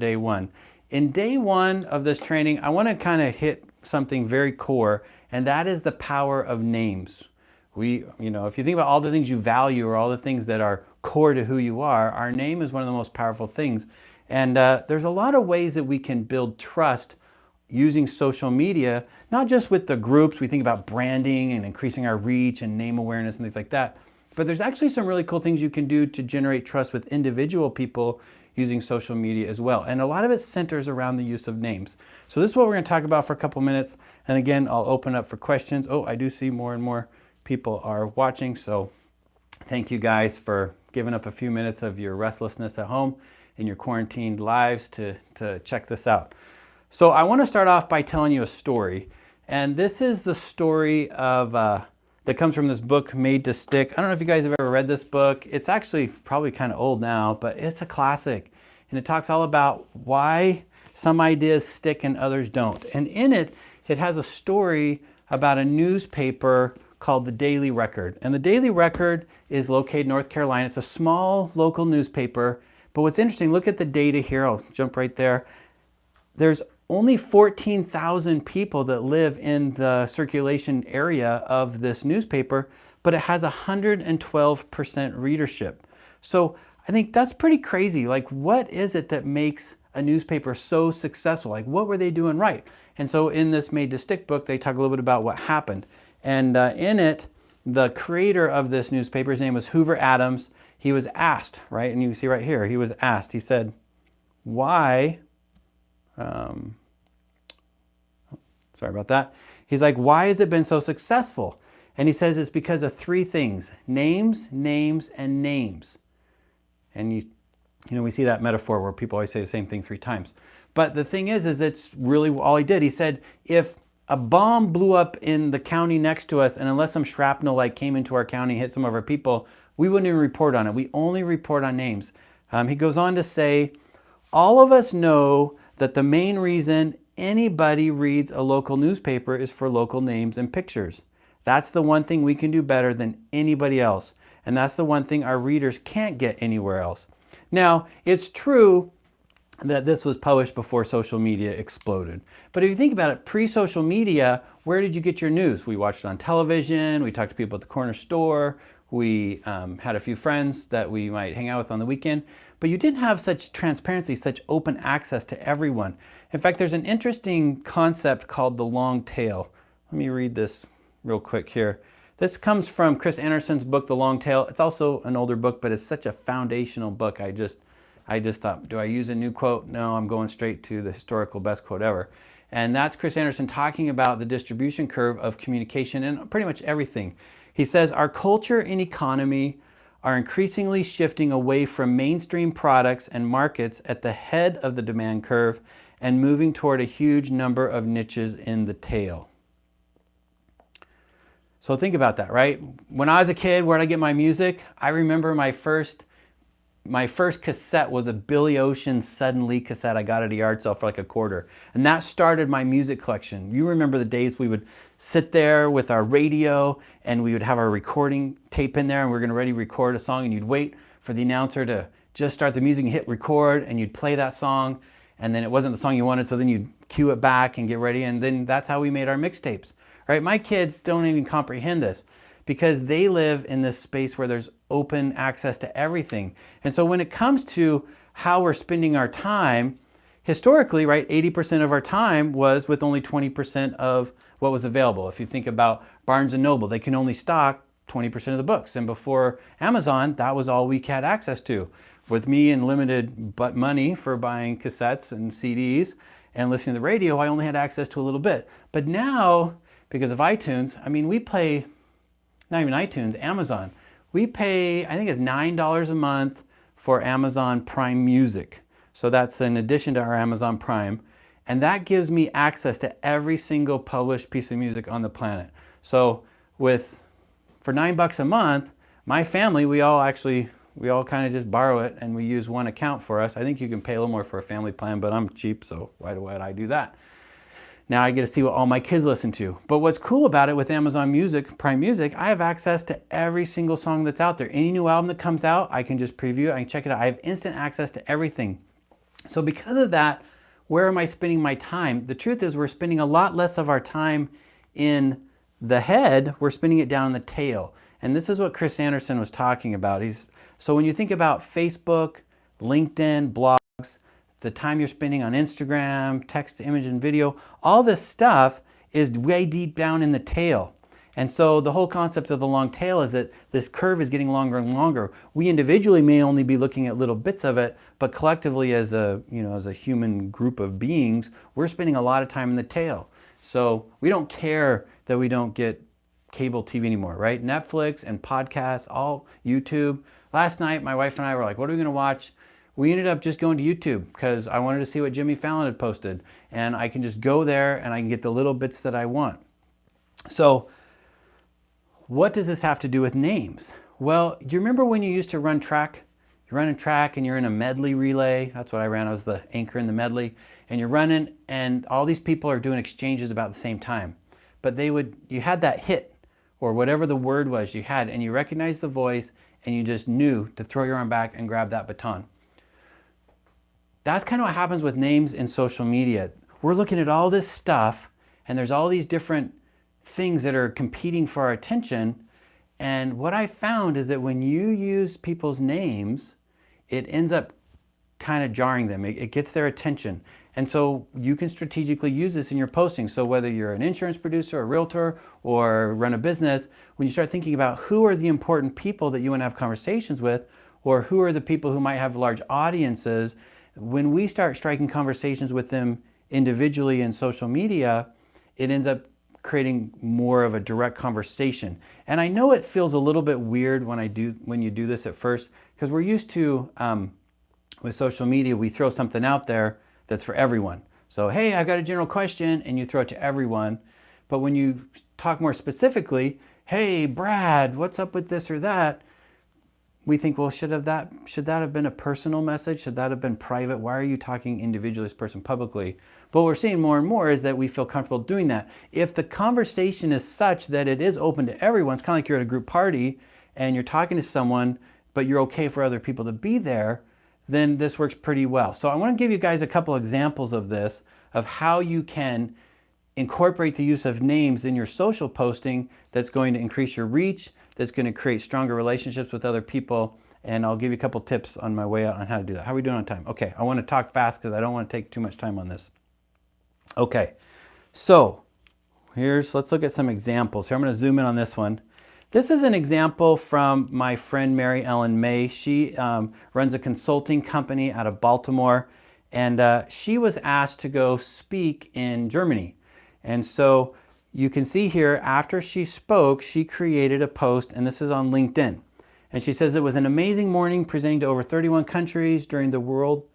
day one. In day one of this training, I want to kind of hit something very core, and that is the power of names. If you think about all the things you value or all the things that are core to who you are, our name is one of the most powerful things. And there's a lot of ways that we can build trust using social media, not just with the groups. We think about branding and increasing our reach and name awareness and things like that. But there's actually some really cool things you can do to generate trust with individual people using social media as well. And a lot of it centers around the use of names. So this is what we're going to talk about for a couple minutes. And again, I'll open up for questions. Oh, I do see more and more people are watching. So thank you guys for giving up a few minutes of your restlessness at home in your quarantined lives to check this out. So I want to start off by telling you a story. And this is the story of that comes from this book, Made to Stick. I don't know if you guys have ever read this book. It's actually probably kind of old now, but it's a classic. And it talks all about why some ideas stick and others don't. And in it, it has a story about a newspaper called the Daily Record. And the Daily Record is located in North Carolina. It's a small local newspaper. But what's interesting, look at the data here. I'll jump right there. There's only 14,000 people that live in the circulation area of this newspaper, but it has 112% readership. So I think that's pretty crazy. Like, what is it that makes a newspaper so successful? Like, what were they doing right? And so in this Made to Stick book, they talk a little bit about what happened. And in it, the creator of this newspaper, his name was Hoover Adams. He was asked, right? And you can see right here, he was asked, he said, why, sorry about that. He's like, why has it been so successful? And he says it's because of three things: names, names, and names. And you know, we see that metaphor where people always say the same thing 3 times. But the thing is it's really all he did. He said, if a bomb blew up in the county next to us, and unless some shrapnel like came into our county and hit some of our people, we wouldn't even report on it. We only report on names. He goes on to say, all of us know that the main reason anybody reads a local newspaper is for local names and pictures. That's the one thing we can do better than anybody else. And that's the one thing our readers can't get anywhere else. Now, it's true that this was published before social media exploded. But if you think about it, pre-social media, where did you get your news? We watched it on television, we talked to people at the corner store, we had a few friends that we might hang out with on the weekend, but you didn't have such transparency, such open access to everyone. In fact, there's an interesting concept called the long tail. Let me read this real quick here. This comes from Chris Anderson's book, The Long Tail. It's also an older book, but it's such a foundational book. I just thought, do I use a new quote? No, I'm going straight to the historical best quote ever. And that's Chris Anderson talking about the distribution curve of communication and pretty much everything. He says, our culture and economy are increasingly shifting away from mainstream products and markets at the head of the demand curve and moving toward a huge number of niches in the tail. So think about that, right? When I was a kid, where did I get my music? I remember my first cassette was a Billy Ocean Suddenly cassette I got at a yard sale for like $0.25. And that started my music collection. You remember the days we would sit there with our radio and we would have our recording tape in there and we were going to record a song, and you'd wait for the announcer to just start the music and hit record, and you'd play that song, and then it wasn't the song you wanted, so then you'd cue it back and get ready, and then that's how we made our mixtapes. Right? My kids don't even comprehend this because they live in this space where there's open access to everything. And so when it comes to how we're spending our time, historically, right, 80% of our time was with only 20% of what was available. If you think about Barnes & Noble, they can only stock 20% of the books. And before Amazon, that was all we had access to. With me and limited money for buying cassettes and CDs and listening to the radio, I only had access to a little bit. But now, because of iTunes, I mean, we pay, not even iTunes, Amazon. We pay, I think it's $9 a month for Amazon Prime Music. So that's in addition to our Amazon Prime. And that gives me access to every single published piece of music on the planet. So for $9 a month, my family, we all kind of just borrow it and we use one account for us. I think you can pay a little more for a family plan, but I'm cheap, so why would I do that? Now I get to see what all my kids listen to. But what's cool about it with Amazon Music, Prime Music, I have access to every single song that's out there. Any new album that comes out, I can just preview it, I can check it out. I have instant access to everything. So because of that, where am I spending my time? The truth is we're spending a lot less of our time in the head, we're spending it down in the tail. And this is what Chris Anderson was talking about. So when you think about Facebook, LinkedIn, blogs, the time you're spending on Instagram, text to image and video, all this stuff is way deep down in the tail. And so the whole concept of the long tail is that this curve is getting longer and longer. We individually may only be looking at little bits of it, but collectively as a human group of beings, we're spending a lot of time in the tail. So we don't care that we don't get cable TV anymore, right? Netflix and podcasts, all YouTube. Last night, my wife and I were like, what are we gonna watch? We ended up just going to YouTube because I wanted to see what Jimmy Fallon had posted. And I can just go there and I can get the little bits that I want. So what does this have to do with names? Well, do you remember when you used to run track? You're running track and you're in a medley relay. That's what I ran. I was the anchor in the medley. And you're running and all these people are doing exchanges about the same time. But you had that hit or whatever the word was you had, and you recognized the voice and you just knew to throw your arm back and grab that baton. That's kind of what happens with names in social media. We're looking at all this stuff and there's all these different things that are competing for our attention. And what I found is that when you use people's names, it ends up kind of jarring them. It gets their attention. And so you can strategically use this in your posting. So whether you're an insurance producer, a realtor, or run a business, when you start thinking about who are the important people that you want to have conversations with, or who are the people who might have large audiences, when we start striking conversations with them individually in social media, it ends up creating more of a direct conversation. And I know it feels a little bit weird when you do this at first, because we're used to, with social media, we throw something out there that's for everyone. So, hey, I've got a general question, and you throw it to everyone. But when you talk more specifically, hey, Brad, what's up with this or that? We think, well, should that have been a personal message? Should that have been private? Why are you talking individually as person publicly? But what we're seeing more and more is that we feel comfortable doing that. If the conversation is such that it is open to everyone, it's kind of like you're at a group party and you're talking to someone, but you're okay for other people to be there, then this works pretty well. So I want to give you guys a couple examples of this, of how you can incorporate the use of names in your social posting that's going to increase your reach, that's going to create stronger relationships with other people. And I'll give you a couple tips on my way out on how to do that. How are we doing on time? Okay, I want to talk fast because I don't want to take too much time on this. Okay, so let's look at some examples. Here, I'm going to zoom in on this one. This is an example from my friend Mary Ellen May. She runs a consulting company out of Baltimore, and she was asked to go speak in Germany. And so you can see here, after she spoke, she created a post, and this is on LinkedIn. And she says, it was an amazing morning presenting to over 31 countries during the World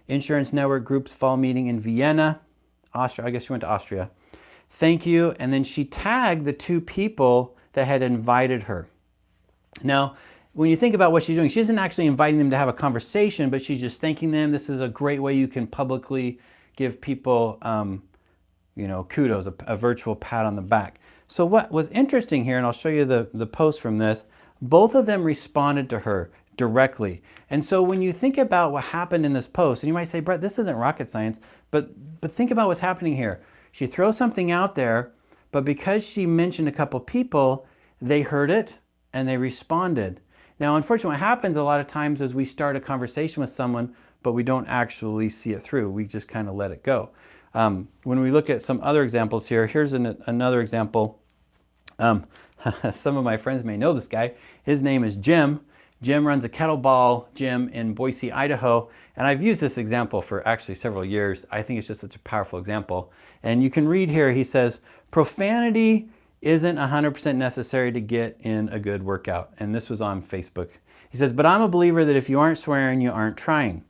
Insurance Network Group's fall meeting in Vienna, Austria. I guess she went to Austria. Thank you. And then she tagged the two people that had invited her. Now, when you think about what she's doing, she isn't actually inviting them to have a conversation, but she's just thanking them. This is a great way you can publicly give people kudos, a virtual pat on the back. So what was interesting here, and I'll show you the post from this, both of them responded to her directly. And so when you think about what happened in this post, and you might say, Brett, this isn't rocket science, but think about what's happening here. She throws something out there, but because she mentioned a couple people, they heard it and they responded. Now, unfortunately, what happens a lot of times is we start a conversation with someone, but we don't actually see it through. We just kind of let it go. When we look at some other examples here, here's another example. Some of my friends may know this guy. His name is Jim. Jim runs a kettlebell gym in Boise, Idaho. And I've used this example for actually several years. I think it's just such a powerful example. And you can read here, he says, profanity isn't 100% necessary to get in a good workout. And this was on Facebook. He says, but I'm a believer that if you aren't swearing, you aren't trying.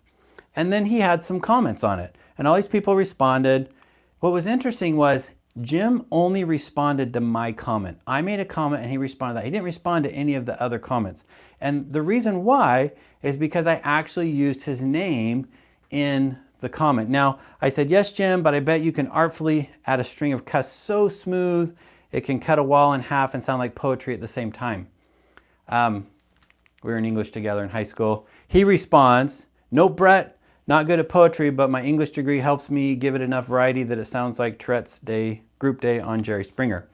And then he had some comments on it. And all these people responded. What was interesting was Jim only responded to my comment. I made a comment and he responded to that. He didn't respond to any of the other comments. And the reason why is because I actually used his name in the comment. Now, I said, yes, Jim, but I bet you can artfully add a string of cuss so smooth it can cut a wall in half and sound like poetry at the same time. We were in English together in high school. He responds, nope, Brett, Not good at poetry, but my English degree helps me give it enough variety that it sounds like Tourette's Day, group day on Jerry Springer.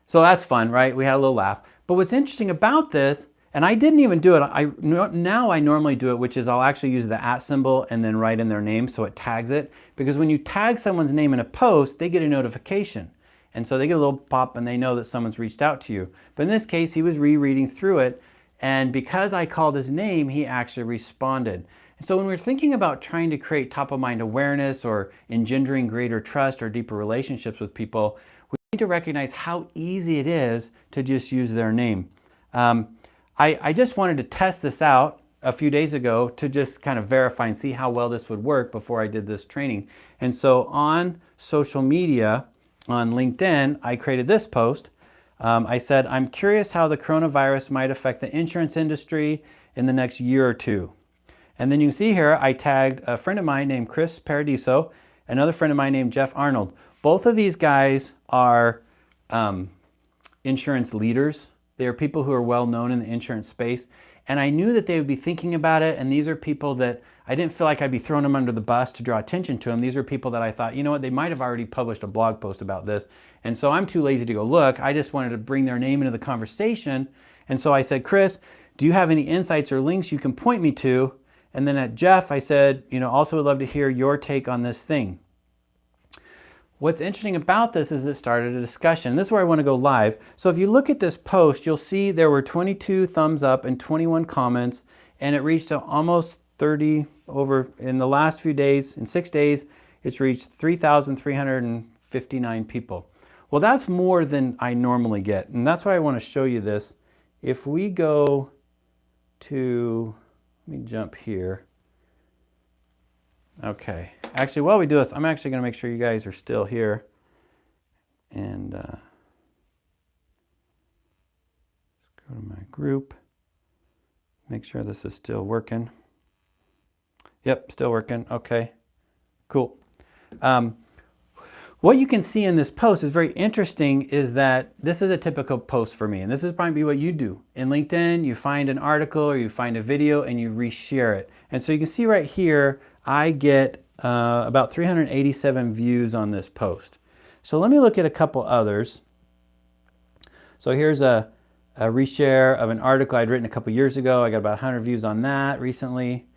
So that's fun, right? We had a little laugh. But what's interesting about this, and I didn't even do it, now I normally do it, which is I'll actually use the @ symbol and then write in their name so it tags it. Because when you tag someone's name in a post, they get a notification. And so they get a little pop and they know that someone's reached out to you. But in this case, he was rereading through it. And because I called his name, he actually responded. And so when we're thinking about trying to create top of mind awareness or engendering greater trust or deeper relationships with people, we need to recognize how easy it is to just use their name. I just wanted to test this out a few days ago to just kind of verify and see how well this would work before I did this training. And so on social media, on LinkedIn, I created this post. I said, I'm curious how the coronavirus might affect the insurance industry in the next year or two. And then you can see here, I tagged a friend of mine named Chris Paradiso, another friend of mine named Jeff Arnold. Both of these guys are insurance leaders. They are people who are well known in the insurance space. And I knew that they would be thinking about it. And these are people that I didn't feel like I'd be throwing them under the bus to draw attention to them. These are people that I thought, you know what, they might have already published a blog post about this. And so I'm too lazy to go look. I just wanted to bring their name into the conversation. And so I said, Chris, do you have any insights or links you can point me to? And then at Jeff, I said, you know, also would love to hear your take on this thing. What's interesting about this is it started a discussion. This is where I want to go live. So if you look at this post, you'll see there were 22 thumbs up and 21 comments, and it reached almost 30 over in the last few days. In 6 days, it's reached 3,359 people. Well, that's more than I normally get, and that's why I want to show you this. If we go to, let me jump here. Okay, actually while we do this, I'm actually going to make sure you guys are still here. And let's go to my group, make sure this is still working. Yep, still working, okay, cool. What you can see in this post is very interesting is that this is a typical post for me, and this is probably what you do. In LinkedIn, you find an article or you find a video and you reshare it. And so you can see right here, I get about 387 views on this post. So let me look at a couple others. So here's a reshare of an article I'd written a couple years ago. I got about 100 views on that recently.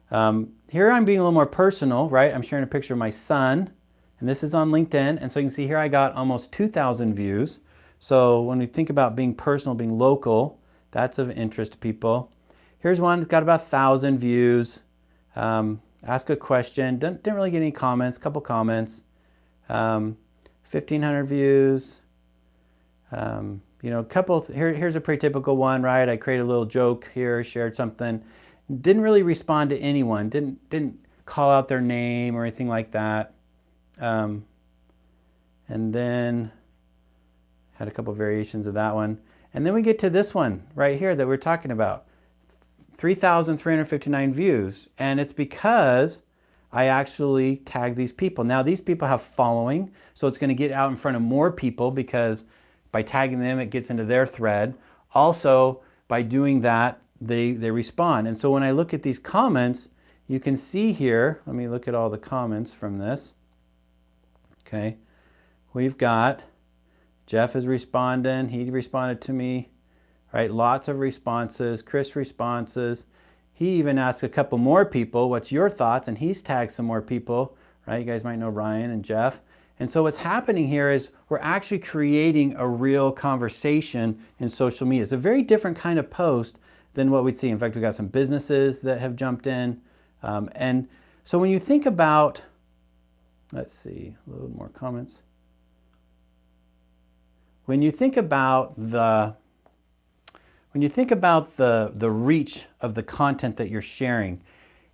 Here I'm being a little more personal, right? I'm sharing a picture of my son. And this is on LinkedIn, and so you can see here I got almost 2,000 views. So when we think about being personal, being local, that's of interest to people. Here's one that's got about 1,000 views. Ask a question, didn't really get any comments, couple comments. 1,500 views. You know, here's a pretty typical one, right? I created a little joke here, shared something. Didn't really respond to anyone, didn't call out their name or anything like that. And then had a couple of variations of that one. And then we get to this one right here that we're talking about. 3,359 views. And it's because I actually tagged these people. Now these people have following, so it's going to get out in front of more people because by tagging them, it gets into their thread. Also, by doing that, they respond. And so when I look at these comments, you can see here, let me look at all the comments from this. Okay, we've got Jeff is responding, he responded to me, right? Lots of responses, Chris responses. He even asked a couple more people, what's your thoughts? And he's tagged some more people, right? You guys might know Ryan and Jeff. And so what's happening here is we're actually creating a real conversation in social media. It's a very different kind of post than what we'd see. In fact, we've got some businesses that have jumped in. And so when you think about, let's see, a little more comments. When you think about the reach of the content that you're sharing,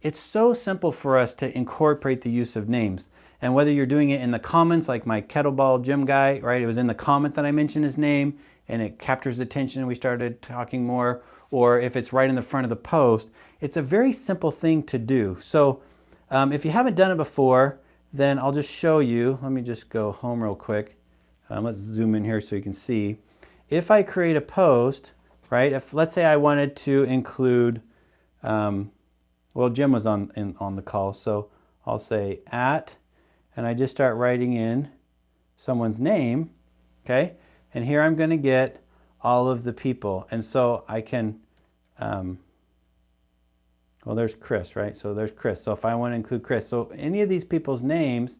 it's so simple for us to incorporate the use of names. And whether you're doing it in the comments, like my kettlebell gym guy, right? It was in the comment that I mentioned his name and it captures attention and we started talking more, or if it's right in the front of the post, it's a very simple thing to do. So if you haven't done it before, then I'll just show you. Let me just go home real quick. Let's zoom in here so you can see. If I create a post, right, if let's say I wanted to include well, Jim was on the call, so I'll say at, and I just start writing in someone's name, okay? And here I'm going to get all of the people. And so I can, well, there's Chris, right? So there's Chris. So if I want to include Chris, so any of these people's names,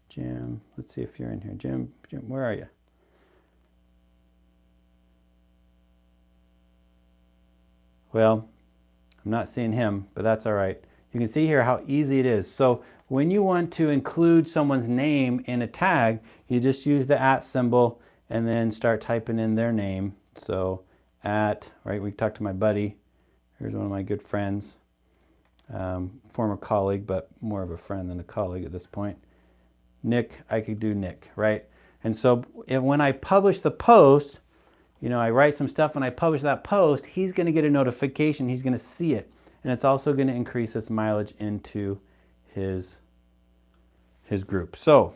Jim, let's see if you're in here. Jim, where are you? Well, I'm not seeing him, but that's all right. You can see here how easy it is. So when you want to include someone's name in a tag, you just use the at symbol and then start typing in their name. So at, right, we talked to my buddy. Here's one of my good friends, former colleague, but more of a friend than a colleague at this point. Nick, I could do Nick, right? And so when I publish the post, you know, I write some stuff and I publish that post, he's going to get a notification, he's going to see it. And it's also going to increase its mileage into his group. So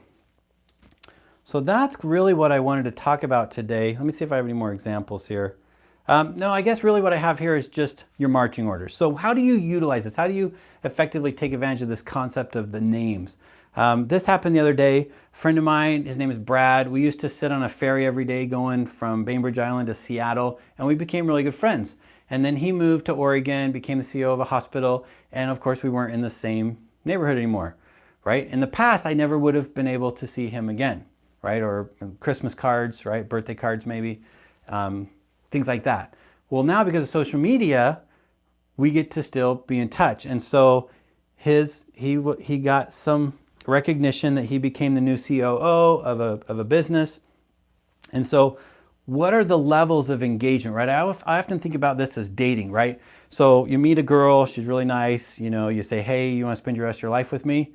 that's really what I wanted to talk about today. Let me see if I have any more examples here. No, I guess really what I have here is just your marching orders. So how do you utilize this? How do you effectively take advantage of this concept of the names? This happened the other day. A friend of mine, his name is Brad. We used to sit on a ferry every day going from Bainbridge Island to Seattle, and we became really good friends. And then he moved to Oregon, became the CEO of a hospital, and of course we weren't in the same neighborhood anymore, right? In the past, I never would have been able to see him again, right? Or Christmas cards, right? Birthday cards maybe, things like that. Well, now because of social media, we get to still be in touch. And so he got some recognition that he became the new COO of a business. And so what are the levels of engagement, right? I often think about this as dating, right? So you meet a girl, she's really nice, you know, you say, hey, you want to spend your rest of your life with me?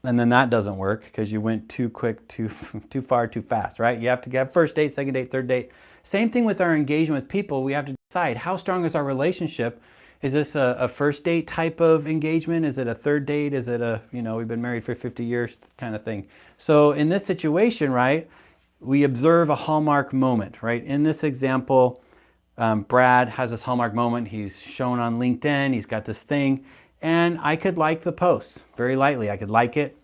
And then that doesn't work because you went too quick, too far, too fast, right? You have to get first date, second date, third date. Same thing with our engagement with people. We have to decide how strong is our relationship. Is this a first date type of engagement? Is it a third date? Is it a, you know, we've been married for 50 years kind of thing? So in this situation, right, we observe a hallmark moment, right? In this example, Brad has this hallmark moment. He's shown on LinkedIn. He's got this thing. And I could like the post very lightly. I could like it.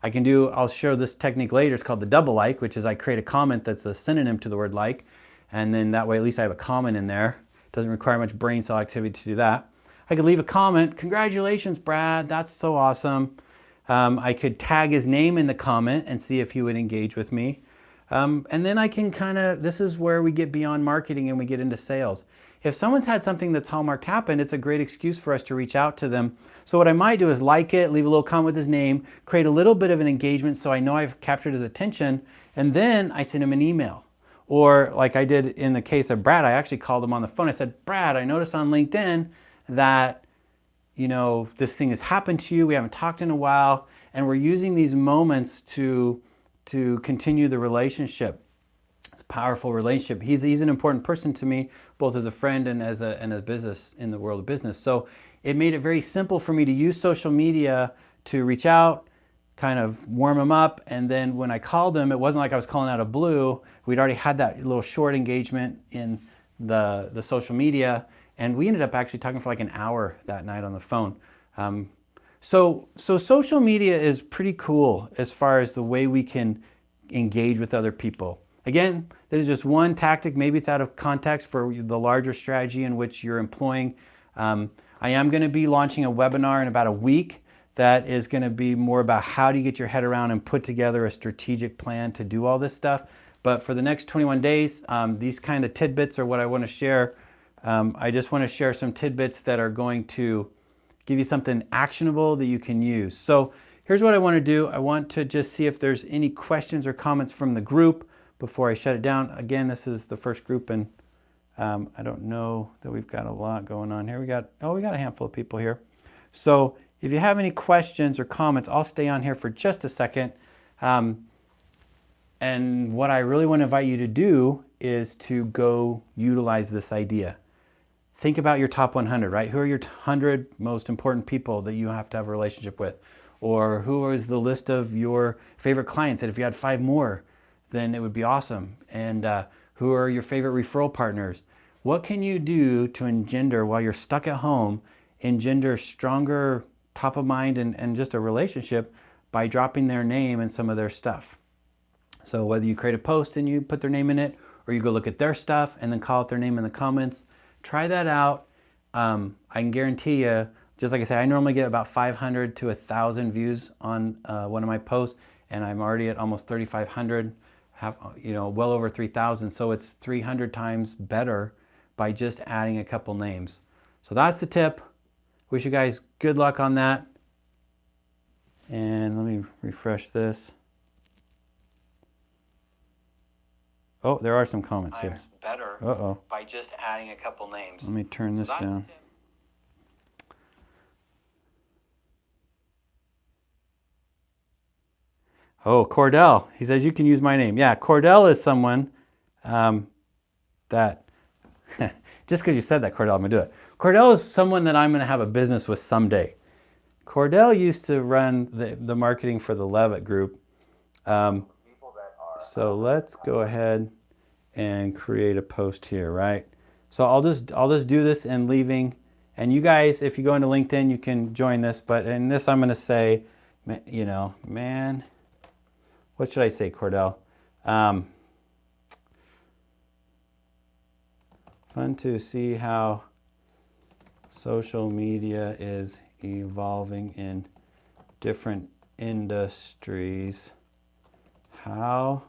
I'll show this technique later. It's called the double like, which is I create a comment that's a synonym to the word like. And then that way, at least I have a comment in there. It doesn't require much brain cell activity to do that. I could leave a comment. Congratulations, Brad. That's so awesome. I could tag his name in the comment and see if he would engage with me. And then I can this is where we get beyond marketing and we get into sales. If someone's had something that's hallmarked happen, it's a great excuse for us to reach out to them. So what I might do is like it, leave a little comment with his name, create a little bit of an engagement so I know I've captured his attention, and then I send him an email. Or like I did in the case of Brad, I actually called him on the phone. I said, Brad, I noticed on LinkedIn that, you know, this thing has happened to you. We haven't talked in a while, and we're using these moments to continue the relationship. It's a powerful relationship. He's an important person to me, both as a friend and as a business, in the world of business. So it made it very simple for me to use social media to reach out, kind of warm him up. And then when I called him, it wasn't like I was calling out of blue. We'd already had that little short engagement in the social media. And we ended up actually talking for like an hour that night on the phone. So social media is pretty cool as far as the way we can engage with other people. Again, this is just one tactic. Maybe it's out of context for the larger strategy in which you're employing. I am going to be launching a webinar in about a week that is going to be more about how do you get your head around and put together a strategic plan to do all this stuff. But for the next 21 days, these kind of tidbits are what I want to share. I just want to share some tidbits that are going to give you something actionable that you can use. So here's what I want to do. I want to just see if there's any questions or comments from the group before I shut it down. Again, this is the first group, and I don't know that we've got a lot going on here. We got a handful of people here. So if you have any questions or comments, I'll stay on here for just a second. And what I really want to invite you to do is to go utilize this idea. Think about your top 100, right? Who are your 100 most important people that you have to have a relationship with? Or who is the list of your favorite clients that if you had 5 more, then it would be awesome? And who are your favorite referral partners? What can you do to engender while you're stuck at home engender stronger top of mind and just a relationship by dropping their name in some of their stuff. So whether you create a post and you put their name in it, or you go look at their stuff and then call out their name in the comments, try that out. I can guarantee you, just like I say, I normally get about 500 to 1,000 views on one of my posts, and I'm already at almost 3,500, well over 3,000. So it's 300 times better by just adding a couple names. So that's the tip. Wish you guys good luck on that. And let me refresh this. Oh, there are some comments here. Better by just adding a couple names. Let me turn this down. Oh, Cordell. He says you can use my name. Yeah, Cordell is someone that, just because you said that, Cordell, I'm going to do it. Cordell is someone that I'm going to have a business with someday. Cordell used to run the marketing for the Levitt Group. So let's go ahead and create a post here, right? So I'll just do this in leaving. And you guys, if you go into LinkedIn, you can join this. But in this, I'm going to say, man, what should I say, Cordell? Fun to see how social media is evolving in different industries. How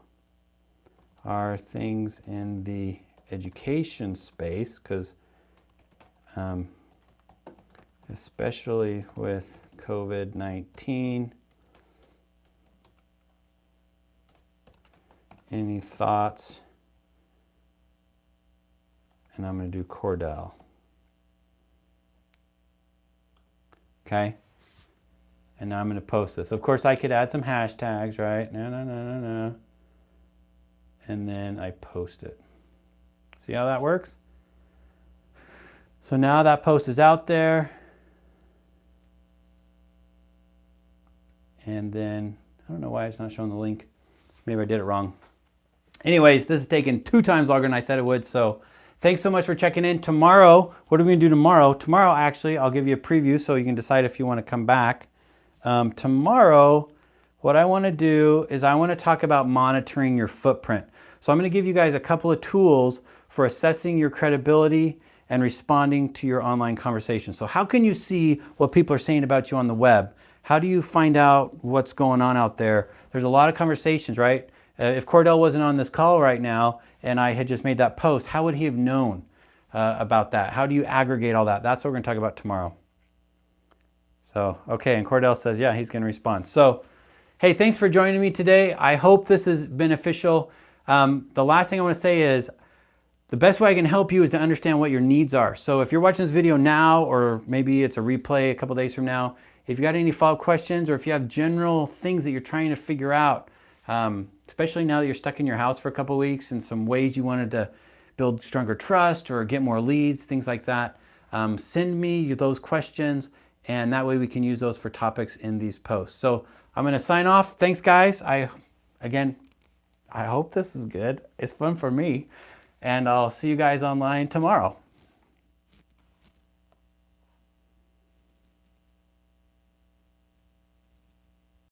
are things in the education space? Because especially with COVID-19, any thoughts? And I'm going to do Cordell. Okay. And now I'm going to post this. Of course, I could add some hashtags, right? No. And then I post it. See how that works? So now that post is out there. And then, I don't know why it's not showing the link. Maybe I did it wrong. Anyways, this is taking 2 times longer than I said it would. So thanks so much for checking in. Tomorrow, what are we going to do tomorrow? Tomorrow, actually, I'll give you a preview so you can decide if you want to come back. Tomorrow, what I want to do is I want to talk about monitoring your footprint. So I'm going to give you guys a couple of tools for assessing your credibility and responding to your online conversation. So how can you see what people are saying about you on the web? How do you find out what's going on out there? There's a lot of conversations, right? If Cordell wasn't on this call right now and I had just made that post, how would he have known about that? How do you aggregate all that? That's what we're going to talk about tomorrow. So, okay, and Cordell says, yeah, he's going to respond. So, hey, thanks for joining me today. I hope this is beneficial. The last thing I want to say is the best way I can help you is to understand what your needs are. So if you're watching this video now, or maybe it's a replay a couple days from now, if you got any follow-up questions, or if you have general things that you're trying to figure out, especially now that you're stuck in your house for a couple of weeks and some ways you wanted to build stronger trust or get more leads, things like that, send me those questions, and that way we can use those for topics in these posts. So I'm going to sign off. Thanks, guys. Again, I hope this is good. It's fun for me. And I'll see you guys online tomorrow.